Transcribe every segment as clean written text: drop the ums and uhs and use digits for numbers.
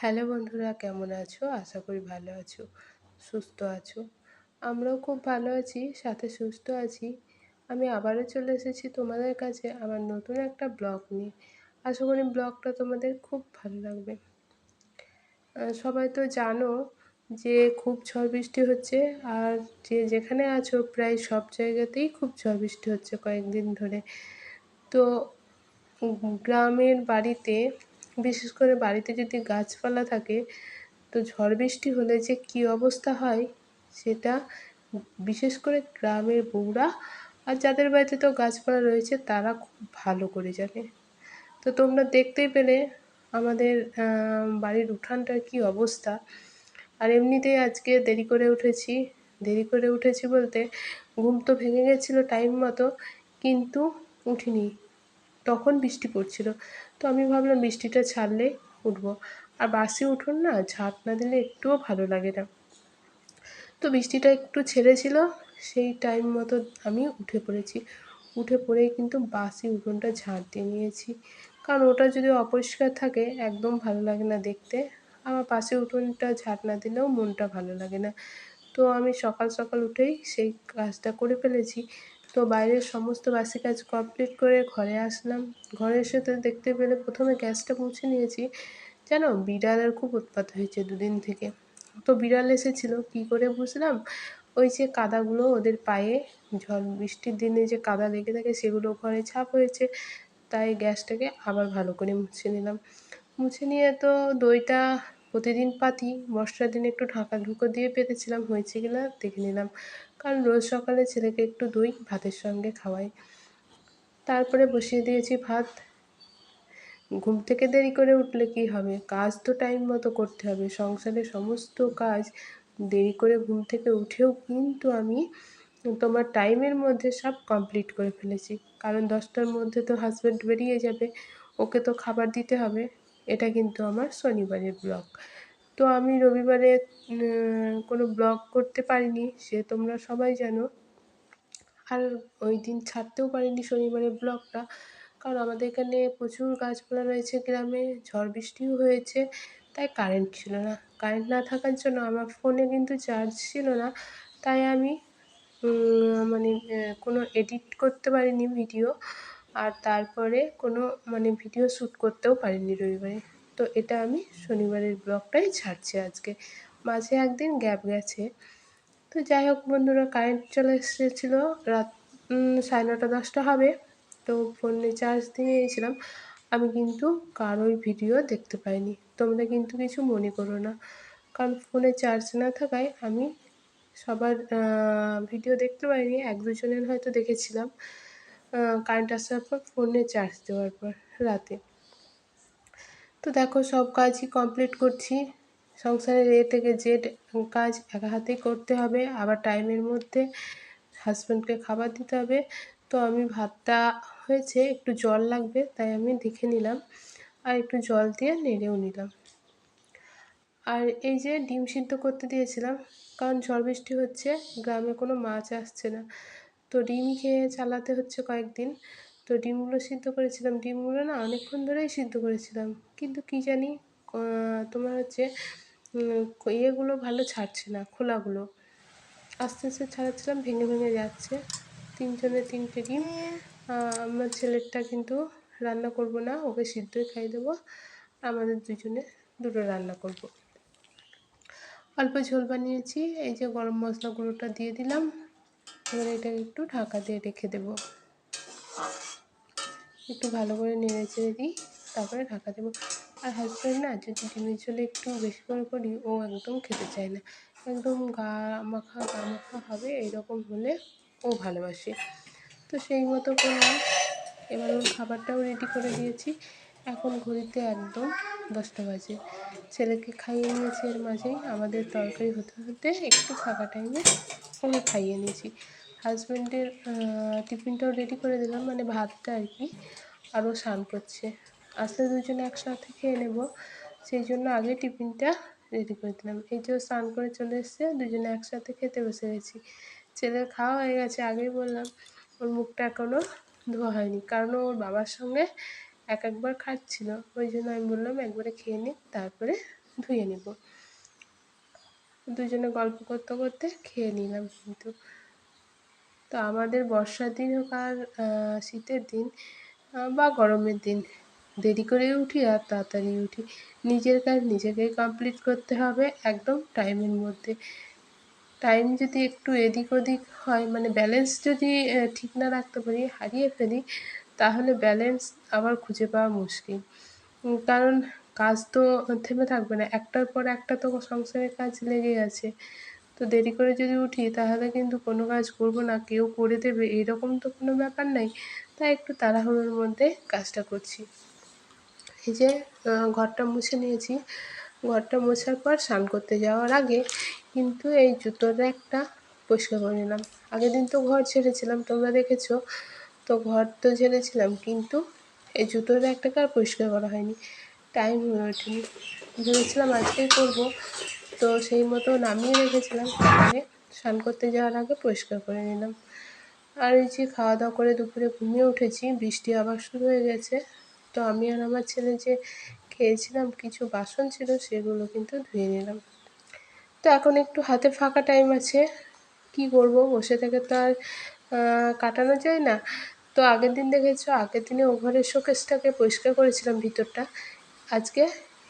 Hello বন্ধুরা, কেমন আছো? আশা করি ভালো আছো, সুস্থ আছো। আমরাও খুব ভালো আছি, সাথে সুস্থ আছি। আমি আবারও চলে এসেছি তোমাদের কাছে আমার নতুন একটা ব্লগ নিয়ে। আশা করি ব্লগটা তোমাদের খুব ভালো লাগবে। সবাই তো জানো যে খুব ঝড় বৃষ্টি হচ্ছে, আর যে যেখানে আছো প্রায় সব জায়গাতেই খুব ঝড় বৃষ্টি হচ্ছে কয়েকদিন ধরে। তো গ্রামের বাড়িতে, বিশেষ করে বাড়িতে যদি গাছপালা থাকে, তো ঝড় বৃষ্টি হলে যে কী অবস্থা হয় সেটা বিশেষ করে গ্রামের বউরা আর যাদের বাড়িতে তো গাছপালা রয়েছে তারা খুব ভালো করে জানে। তো তোমরা দেখতেই পেলে আমাদের বাড়ির উঠানটার কী অবস্থা। আর এমনিতেই আজকে দেরি করে উঠেছি। দেরি করে উঠেছি বলতে ঘুম তো ভেঙে গেছিলো টাইম মতো, কিন্তু উঠিনি। তখন বৃষ্টি পড়ছিল। তো আমি ভাবলাম বৃষ্টিটা ছাড়লেই উঠবো। আর বাসি উঠোন না, ঝাঁট না দিলে একটুও ভালো লাগে না। তো বৃষ্টিটা একটু ছেড়েছিল, সেই টাইম মতো আমি উঠে পড়েছি। উঠে পড়েই কিন্তু বাসি উঠোনটা ঝাঁট দিয়ে নিয়েছি। কারণ ওটা যদি অপরিষ্কার থাকে একদম ভালো লাগে না দেখতে। আমার বাসি উঠোনটা ঝাঁট না দিলেও মনটা ভালো লাগে না। তো আমি সকাল সকাল উঠেই সেই কাজটা করে ফেলেছি। তো বাইরের সমস্ত বাসি কাজ কমপ্লিট করে ঘরে আসলাম। ঘরে এসে তো দেখতে পেলে ১ম এ গ্যাসটা মুছে নিয়েছি। জানো, বিড়ালের খুব উৎপাত হয়েছে দুদিন থেকে। তো বিড়াল এসেছিল, কী করে বুঝলাম? ওই যে কাদাগুলো ওদের পায়ে, ঝড় বৃষ্টির দিনে যে কাদা লেগে থাকে সেগুলো ঘরে ছাপ হয়েছে। তাই গ্যাসটাকে আবার ভালো করে মুছে নিলাম। মুছে নিয়ে তো দইটা প্রতিদিন পাতি, বর্ষার দিনে একটু ঢাকা ঢুকো দিয়ে পেতেছিলাম, হয়েছে কিনা দেখে নিলাম। কারণ রোজ সকালে ছেলেকে একটু দই ভাতের সঙ্গে খাওয়াই। তারপরে বসিয়ে দিয়েছি ভাত। ঘুম থেকে দেরি করে উঠলে কি হবে? কাজ তো টাইম মতো করতে হবে। সংসারের সমস্ত কাজ দেরি করে ঘুম থেকে উঠেও কিন্তু আমি তোমার টাইমের মধ্যে সব কমপ্লিট করে ফেলেছি। কারণ ১০টার মধ্যে তো হাসব্যান্ড বেরিয়ে যাবে। ওকে তো খাবার দিতে হবে। এটা কিন্তু আমার শনিবারের ব্লগ। তো আমি রবিবারে কোনো ব্লগ করতে পারিনি, সে তোমরা সবাই জানো। আর ওইদিন ছাড়তেও পারিনি শনিবারের ব্লগটা। কারণ আমাদের এখানে প্রচুর গাছপালা রয়েছে গ্রামে, ঝড় বৃষ্টিও হয়েছে, তাই কারেন্ট ছিল না। কারেন্ট না থাকার জন্য আমার ফোনে কিন্তু চার্জ ছিল না। তাই আমি কোনো এডিট করতে পারিনি ভিডিও। আর তারপরে কোনো ভিডিও শ্যুট করতেও পারিনি রবিবারে। তো এটা আমি শনিবারের ব্লগটাই ছাড়ছি আজকে। মাঝে একদিন গ্যাপ গেছে। তো যাই হোক বন্ধুরা, কারেন্ট চলে এসেছিলো রাত 9:30-10টা হবে। তো ফোনে চার্জ দিয়ে দিয়েছিলাম। আমি কিন্তু কারোই ভিডিও দেখতে পাইনি। তোমরা কিন্তু কিছু মনে করো না। কারণ ফোনে চার্জ না থাকায় আমি সবার ভিডিও দেখতে পারিনি। ১-২ জনের হয়তো দেখেছিলাম কারেন্ট আসার পর ফোনে চার্জ দেওয়ার পর রাতে। তো দেখো সব কাজই কমপ্লিট করছি। সংসারের এ থেকে জেড কাজ একা হাতেই করতে হবে। আবার টাইমের মধ্যে হাসব্যান্ডকে খাবার দিতে হবে। তো আমি ভাতটা হয়েছে, একটু জল লাগবে তাই আমি দেখে নিলাম। আর একটু জল দিয়ে নেড়েও নিলাম। আর এই যে ডিম সিদ্ধ করতে দিয়েছিলাম, কারণ ঝড় বৃষ্টি হচ্ছে, গ্রামে কোনো মাছ আসছে না। তো ডিমই খেয়ে চালাতে হচ্ছে কয়েকদিন। তো ডিমগুলো সিদ্ধ করেছিলাম। ডিমগুলো না অনেকক্ষণ ধরেই সিদ্ধ করেছিলাম। কিন্তু কী জানি তোমার হচ্ছে ইয়েগুলো ভালো ছাড়ছে না, খোলাগুলো। আস্তে আস্তে ছাড়াচ্ছিলাম, ভেঙে ভেঙে যাচ্ছে। ৩ জনের ৩টে ডিম। আমার ছেলেরটা কিন্তু রান্না করব না, ওকে সিদ্ধই খাইয়ে দেবো। আমাদের দুজনে দুটো রান্না করব। অল্প ঝোল বানিয়েছি। এই যে গরম মশলা গুঁড়োটা দিয়ে দিলাম। এবার এটাকে একটু ঢাকা দিয়ে রেখে দেবো। একটু ভালো করে নেড়ে চেড়ে দিই, তারপরে ঢাকা দেবো। আর হাসব্যান্ড না যদি ডিমের ঝোলে একটু বেশি করে করি ও একদম খেতে চায় না। একদম গা মাখা হবে এইরকম হলে ও ভালোবাসে। তো সেই মতো করলাম। এবার ওর খাবারটাও রেডি করে দিয়েছি। এখন ঘড়িতে একদম 10টা বাজে। ছেলেকে খাইয়ে নিয়েছি, এর মাঝেই আমাদের তরকারি হতে হতে একটু ফাঁকা টাইমে ওকে খাইয়ে নিয়েছি। হাসব্যান্ডের টিফিনটাও রেডি করে দিলাম, মানে ভাতটা আর কি। আর ও স্নান করছে। আসলে দুজনে একসাথে খেয়ে নেব, সেই জন্য আগে টিফিনটা রেডি করে দিলাম। এই যে ও স্নান করে চলে এসেছে, দুজনে একসাথে খেতে বসে গেছি। ছেলের খাওয়া হয়ে গেছে, আগেই বললাম। ওর মুখটা এখনও ধোয়া হয়নি, কারণ ও ওর বাবার সঙ্গে একবার খাচ্ছিল। ওই জন্য আমি বললাম একবারে খেয়ে নিক, তারপরে ধুয়ে নেব। দুজনে গল্প করতে করতে খেয়ে নিলাম কিন্তু। তো আমাদের বর্ষার দিন হোক আর শীতের দিন বা গরমের দিন দেরি করে উঠি আর তাড়াতাড়ি উঠি। নিজের কাজ নিজেকেই কমপ্লিট করতে হবে একদম টাইমের মধ্যে। টাইম যদি একটু এদিক ওদিক হয় মানে ব্যালেন্স যদি ঠিক না রাখতে পারি, হারিয়ে ফেলি, তাহলে ব্যালেন্স আবার খুঁজে পাওয়া মুশকিল। কারণ কাজ তো থেমে থাকবে না। একটার পর একটা তো সংসারের কাজ লেগেই আছে। তো দেরি করে যদি উঠি তাহলে কিন্তু কোনো কাজ করব না, কেউ করে দেবে এরকম তো কোনো ব্যাপার নাই। তাই একটু তাড়াহুড়োর মধ্যে কাজটা করছি। এই যে ঘরটা মুছে নিয়েছি। ঘরটা মোছার পর স্নান করতে যাওয়ার আগে কিন্তু এই জুতোর র্যাকটা পরিষ্কার করে নিলাম। আগের দিন তো ঘর ঝেড়েছিলাম, তোমরা দেখেছো। তো ঘর তো ঝেড়েছিলাম কিন্তু এই জুতোর র্যাকটাকে আর পরিষ্কার করা হয়নি। টাইম হয়ে ওঠেনি। ভেবেছিলাম আজকেই করব। তো সেই মতো নামিয়ে রেখেছিলাম। সকালে স্নান করতে যাওয়ার আগে পরিষ্কার করে নিলাম। আর এই যে খাওয়া দাওয়া করে দুপুরে ঘুমিয়ে উঠেছি, বৃষ্টি আবার শুরু হয়ে গেছে। তো আমি আর আমার ছেলে যে খেয়েছিলাম কিছু বাসন ছিল সেগুলো কিন্তু ধুয়ে নিলাম। তো এখন একটু হাতে ফাঁকা টাইম আছে। কি করব? বসে থেকে তো আর কাটানো যায় না। তো আগের দিন দেখেছো, আগের দিনে ও ঘরের শোকেসটাকে পরিষ্কার করেছিলাম ভিতরটা। আজকে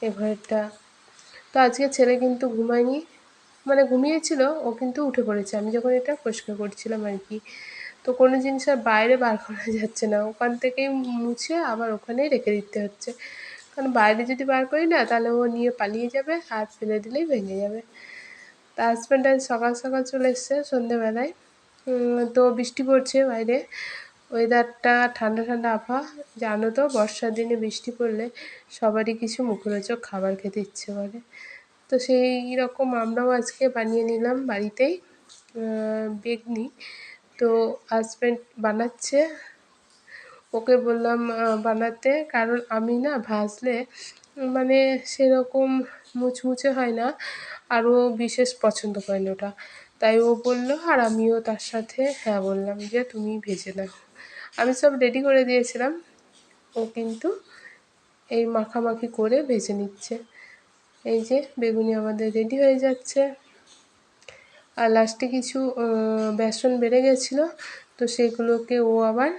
এ ঘরেরটা। তো আজকে ছেলে কিন্তু ঘুমায়নি। মানে ঘুমিয়েছিল, ও কিন্তু উঠে পড়েছে আমি যখন এটা পরিষ্কার করছিলাম আর কি। তো কোনো জিনিস আর বাইরে বার করা যাচ্ছে না। ওখান থেকেই মুছে আবার ওখানেই রেখে দিতে হচ্ছে। কারণ বাইরে যদি বার করি না তাহলে ও নিয়ে পালিয়ে যাবে আর ফেলে দিলেই ভেঙে যাবে। তা হাজব্যান্ড আজ সকাল সকাল চলে এসছে সন্ধেবেলায়। তো বৃষ্টি পড়ছে বাইরে। ওয়েদারটা ঠান্ডা ঠান্ডা আবহাওয়া। জানো তো বর্ষার দিনে বৃষ্টি পড়লে সবারই কিছু মুখরোচক খাবার খেতে ইচ্ছে করে। তো সেই রকম আমরাও আজকে বানিয়ে নিলাম বাড়িতেই বেগনি। তো হাজব্যান্ড বানাচ্ছে, ওকে বললাম বানাতে। কারণ আমি না ভাজলে মানে সেরকম মুচমুচে হয় না, আর ও বিশেষ পছন্দ করে না ওটা। তাই ও বলল আর আমিও তার সাথে হ্যাঁ বললাম যে তুমিই ভেজে নাও। আমি সব রেডি করে দিয়েছিলাম, ও কিন্তু এই মাখামাখি করে ভেজে নিচ্ছে। এই যে বেগুনি আমাদের রেডি হয়ে যাচ্ছে। আর লাস্টে কিছু বেসন বেড়ে গেছিলো, তো সেগুলোকে ও আবার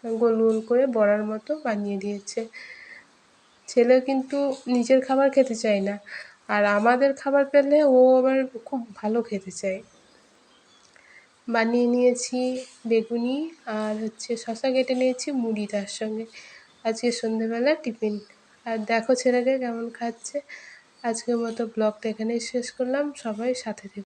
গোল গোল করে বড়ার মতো বানিয়ে দিয়েছে। ছেলে কিন্তু নিজের খাবার খেতে চায় না, আর আমাদের খাবার পেলে ও আবার খুব ভালো খেতে চায়। বানিয়ে নিয়েছি বেগুনি, আর হচ্ছে শসা কেটে নিয়েছি মুড়ি তার সঙ্গে। আজকে সন্ধ্যেবেলা টিফিন। আর দেখো ছেলেকে কেমন খাচ্ছে। আজকের মতো ব্লগটা এখানেই শেষ করলাম। সবাই সাথে থেকো।